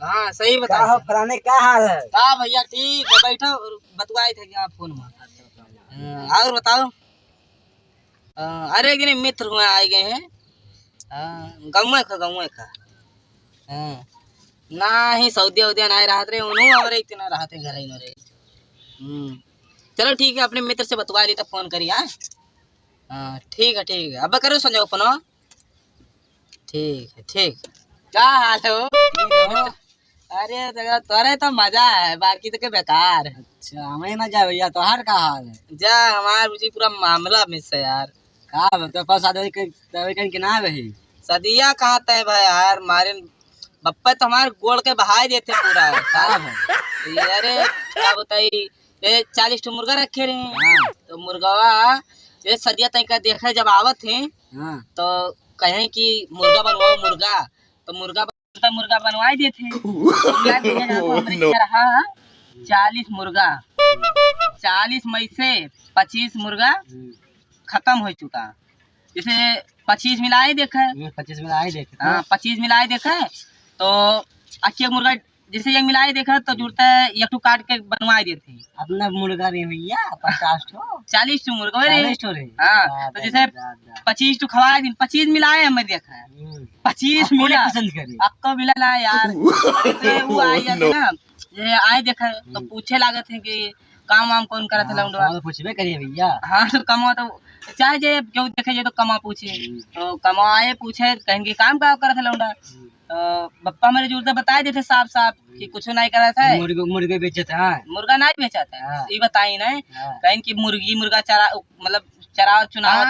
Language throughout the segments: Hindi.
हाँ सही क्या बता। हो फलाने क्या हाल है? हाँ भैया ठीक है, बैठो बतवाए थे क्या फोन में। और बताओ। अरे कि नहीं मित्र हुए आए गए हैं। गाँव का हाँ। ना ही सऊदी उदिया ना रहा थे उन्होंने और इतना रहा थे घर ही में रहे। चलो ठीक है, अपने मित्र से बतवा ली तो फोन करिए। हाँ ठीक है, अब करो संजय फोन। ठीक है ठीक। क्या हाल हो? अरे तोरे तो मजा है, बाकी तो के बेकार। अच्छा हमें मजा भैया, तो हर का हाल है? जा हमारा मुझे पूरा मामला मिस है यार। का तो पास आदमी के ना भाई। सदिया कहाँ तय भाई यार, मारे बप्पा तो हमारे गोड़ के बहा देते पूरा। अरे क्या बताई, ये 40 टू मुर्गा रखे रहे। तो मुर्गावा ये सदिया तय का देखे जब आवत है तो कहें कि मुर्गा बनवाओ मुर्गा, तो मुर्गा बनवाई देते। रहा 40 मुर्गा, 40 में से 25 मुर्गा खत्म हो चुका। जैसे 25 मिलाए देखे। 25 में आए देखे। हाँ 25 मिलाए देखे तो अच्छे मुर्गा जैसे एक मिलाए देखा तो जुड़ता है एक टू काट के बनवाए देते। अपना मुर्गा नहीं भैया 50 ठो 40 टू मुर्गा रे। 40 ठो रे। हाँ तो जैसे 25 टू खवाए दिन 25 मिलाए हमें देखा है। 25 मिला पसंद करे आपको मिला ना यार। जैसे वो आए जाते ना, ये आए देखा तो पूछे लागत है कि काम वाम कौन करा था लौंडवा। तो पूछबे करिए भैया। हाँ तो कमा तो चाहे जे क्यों देखे जे तो कमा पूछे तो कमाए पूछे कहेंगे काम का करा था लौंडा। बप्पा मेरे जुड़ते बताए देते साफ साफ कि कुछ नहीं करा था। मुर्गे बेचे थे। मुर्गा नहीं बेचा था ये बताई नहीं। कहीं की मुर्गा चरा मतलब चराव चुनाव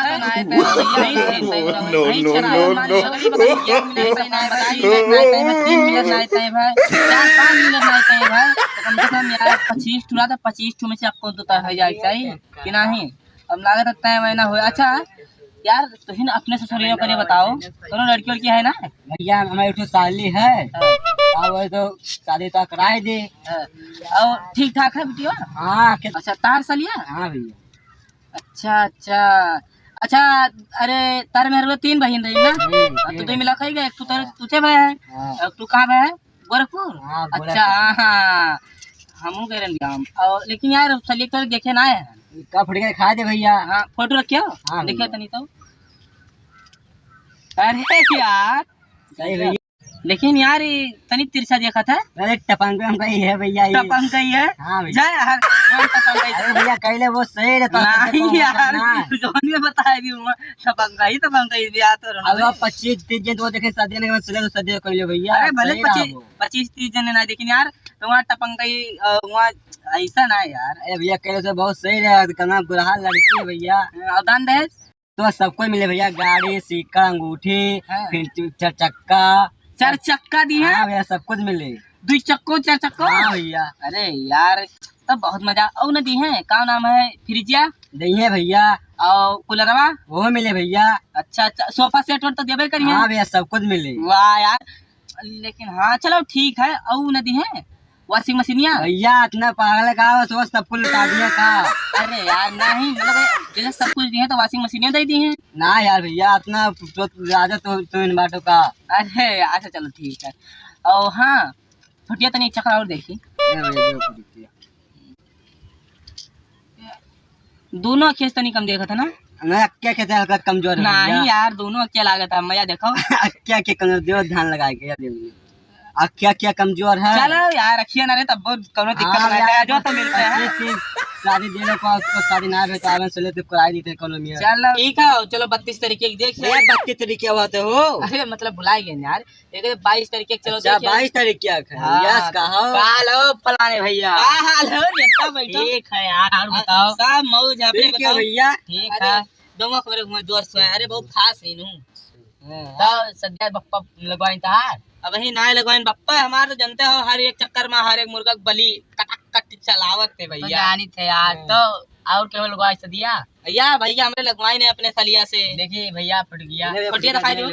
पच्चीस ठुला था 25 ठू में से आपको तो है जाए चाहिए कि नहीं। अब लागत तय महीना हो। अच्छा यार तुम अपने ससुरियों को बताओ, दोनों लड़की उड़की है ना? भैया हमारी तो साली है। अब तो शादी तो कराए दे। और ठीक ठाक है बिटिया? हाँ अच्छा तार सलिया। हाँ भैया। अच्छा अरे तार में 3 बहन रही ना, तो तुम मिला खाई गए। एक तो तुझे भाई है, एक तो कहाँ भाई है? गोरखपुर। अच्छा हाँ हम कह रहे और लेकिन यार सलिया तो देखे ना है। कब फट गए खा दे भैया। हाँ फोटो रखियो। हाँ, देखियो तनी तो। अरे यार सही भैया, लेकिन यार तनी तिरछा देखा था। अरे टपंग ही है भैया। टपंग ही है। हाँ भैया। जय यार अरे भैया कहले वो सही रहता नहीं यार जोन में बताया भी टपंग ही भी आता अब 25-30 जन तो देखे शादी के बाद चले तो शादी कर लियो भैया। अरे भले 25-30 जन ना, लेकिन यार तुम्हारा टपंग ही वहाँ ऐसा ना यार। अरे भैया कहले से बहुत सही रहा, कना गुरहा लड़की है भैया। और दान दहेज तो सबको मिले भैया, गाड़ी सिक्का अंगूठी फिर 4 चक्का दी है। हाँ भैया सब कुछ मिले। 2 चक्को 4 चक्को। हाँ भैया। अरे यार तो बहुत मजा। और नदी है क्या नाम है? फ्रिजिया नहीं है भैया। और कूलरवा वो मिले भैया। अच्छा सोफा सेट तो देवे करिए। हाँ भैया सब कुछ मिले। वाह यार लेकिन हाँ चलो ठीक है। और नदी है वॉशिंग मशीनिया भैया इतना पागल का सोच सब कुछ लुटा दिया का। अरे यार नहीं मतलब जैसे सब कुछ दिए तो वॉशिंग मशीनिया दे दी है ना यार भैया इतना ज्यादा तो इन बातों का। अरे अच्छा चलो ठीक है। और हाँ छुट्टिया तो नहीं चक्कर और देखी दोनों अक्के तनी कम देखा था ना। क्या कहते हैं कमजोर है नहीं यार दोनों अक्के लागत है मजा देखो। क्या क्या कमजोर ध्यान लगा के क्या क्या कमजोर है। चलो यार रखिए ना रे तब कोनो दिक्कत नहीं है जो तो मिलता है। शादी देने को उसको शादी ना भेज आवे चले तो कराई देते कोनो में। चलो ठीक है चलो 32 तारीख की देख ले। 32 तारीख क्या बात है हो? अरे मतलब भुला गए यार, एक 22 तारीख चलो। अच्छा 22 तारीख क्या है? यस कहो हेलो फलाने भैया क्या हाल है? बैठो ठीक है यार और बताओ सब मौज है अपने बताओ भैया। ठीक है दोनों खबर घुमा दोस्त है। अरे बहुत खास है नु तो सद्या बप्पा लगवाई था। अब ही ना लगवाइन बप्पा हमारे तो जनते हो हर एक चक्कर में हर एक मुर्गा बलि कटक कट चलावत थे भैया। जानी थे यार तो और केवल लगवाई सदिया भैया हमरे लगवाई ने अपने सलिया से। देखिए भैया फट गया फटिया दिखाई दो।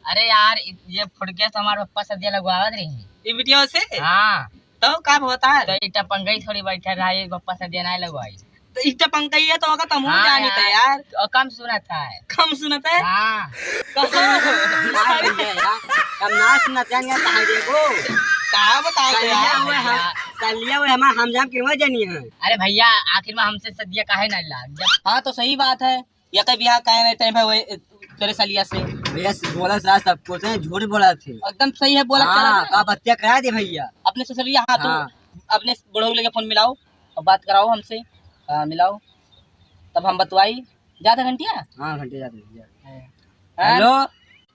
अरे यार ये फट गया तो हमारे पप्पा सदिया लगवावत रही ये वीडियो से। हाँ तो कब होता है? तो इटा पंगई थोड़ी बैठा रहा ये पप्पा सदिया नहीं लगवाई तो इटा पंगई है तो होगा तुम जानी थे यार। और कम सुनत है कम सुनत है। हाँ कम ना सुनत है कहां देखो कहाँ बताओ सलिया हुए हमारा हमजाम क्यों जानी है। अरे भैया आखिर में हमसे सदिया काहे नहीं लाग। हाँ तो सही बात है, या कभी बिहार काहे नहीं तय भाई तेरे सलिया से। भैया बोला सारा सब कुछ है, झूठ बोला थे। एकदम सही है बोला। का बत्तिया करा दे भैया अपने ससुरिया। हाँ तो अपने बुढ़ऊ लेके फोन मिलाओ और बात कराओ हमसे। मिलाओ तब हम बतवाई। ज्यादा घंटिया। हाँ घंटे जाते भैया। हेलो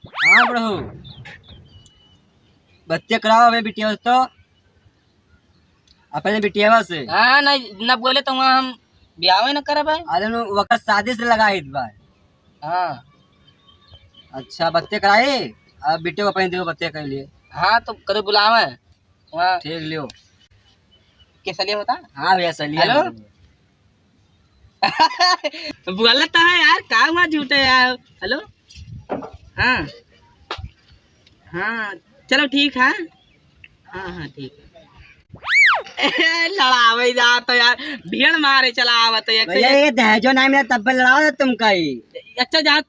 हाँ बड़ू बत्तिया कराओ हमें बिटिया तो अपने बिटिया से। हाँ नहीं न बोले तो वहाँ हम ब्याह न करे भाई। अरे वक्त शादी से लगा इस बार। हाँ अच्छा बत्ते कराए अब बिटिया को अपने देखो बत्ते कर लिए। हाँ तो करो बुलावे वहाँ। ठीक लियो के सलिया होता। हाँ भैया सलिया। हेलो बोला तो है यार का वहाँ झूठे यार। हेलो हाँ हाँ चलो ठीक है। हाँ हाँ ठीक है। लड़ावे जा तो यार भीड़ मारे चला आवत है। भैया ये दहेजो नहीं मिला तब लड़ाओ तुम कहीं। अच्छा जा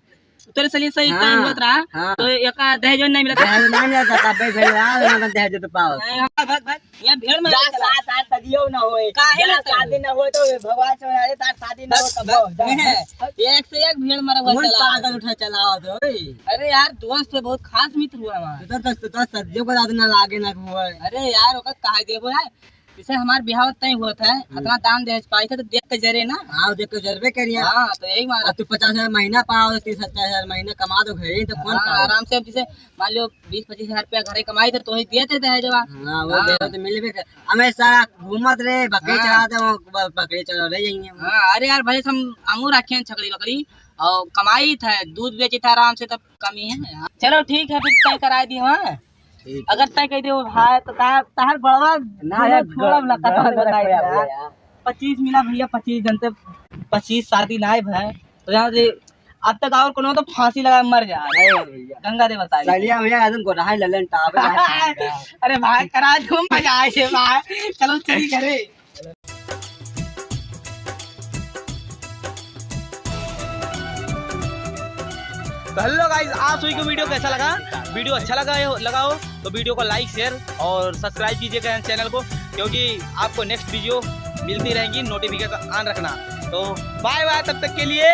तेरे सलिए सही टाइम होत रहा। हाँ। तो एका दहेजो नहीं मिला। दहेज नहीं मिला तब भाई लड़ाओ ना दहेज तो पाओ। ये भीड़ में साथ सदियो ना होए। काहे ना शादी ना होए तो भगवान से मना दे तार शादी ना हो तब एक से एक भीड़ मारे हुआ चला। पागल उठा चलाओ तो। अरे यार दोस्त बहुत खास मित्र हुआ हमारा। तो सदियों को ना लागे ना हुआ। अरे यार ओका काहे देबो यार। जैसे हमारे बिहाव तय हुआ था इतना दान दहेज पाई था तो देख के जरे ना। हाँ देख के जरबे करिए। हाँ तो यही मारा। तू 50,000 महीना पाओ 30,000 महीना कमा दो घर तो कौन आराम से। जैसे मान लो 20-25 हजार रुपया घरे कमाई थे तो ही देते दहेज। हाँ वो दे तो मिल भी हमेशा घूमत रहे बकरी चढ़ाते बकरी चढ़ा रहे जाएंगे। हाँ अरे यार भाई हम रखे हैं छकड़ी बकरी और कमाई था दूध बेचे था आराम से तब कमी है। चलो ठीक है फिर तय करा दी। हाँ अगर तय कह दो भाई तो तार बड़वा ना 25 मिला भैया 25 जनते 25 शादी ना भाई तो यहाँ से अब तक और कोनो तो फांसी लगा मर जा गंगा दे बताइए। सलिया भैया तुम गोराई ललन टावे। अरे भाई करा दो मजा आए छे भाई। चलो चली करे। तो हेलो गाइस आप सभी को वीडियो कैसा लगा। वीडियो अच्छा लगा हो तो वीडियो को लाइक शेयर और सब्सक्राइब कीजिएगा चैनल को, क्योंकि आपको नेक्स्ट वीडियो मिलती रहेंगी। नोटिफिकेशन ऑन रखना। तो बाय बाय तब तक के लिए।